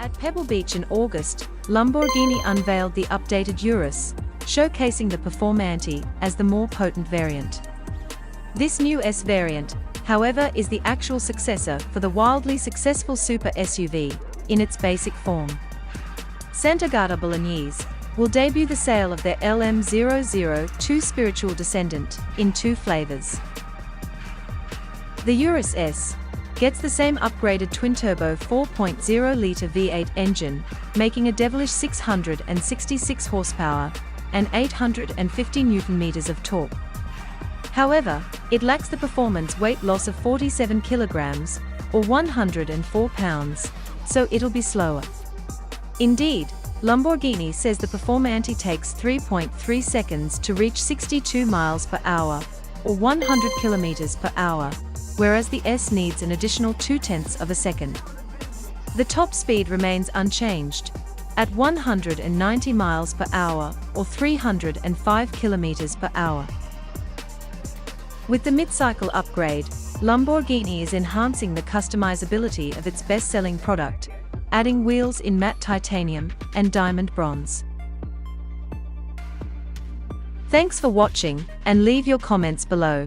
At Pebble Beach in August, Lamborghini unveiled the updated Urus, showcasing the Performante as the more potent variant. This new S variant, however, is the actual successor for the wildly successful Super SUV, in its basic form. Sant'Agata Bolognese will debut the sale of their LM002 spiritual descendant, in 2 flavors. The Urus S gets the same upgraded twin-turbo 4.0-liter V8 engine, making a devilish 666 horsepower and 850 Nm of torque. However, it lacks the performance weight loss of 47 kilograms, or 104 pounds, so it'll be slower. Indeed, Lamborghini says the Performante takes 3.3 seconds to reach 62 miles per hour, or 100 kilometers per hour, whereas the S needs an additional 0.2 of a second. The top speed remains unchanged, at 190 miles per hour, or 305 kilometers per hour. With the mid-cycle upgrade, Lamborghini is enhancing the customizability of its best-selling product, adding wheels in matte titanium and diamond bronze. Thanks for watching, and leave your comments below.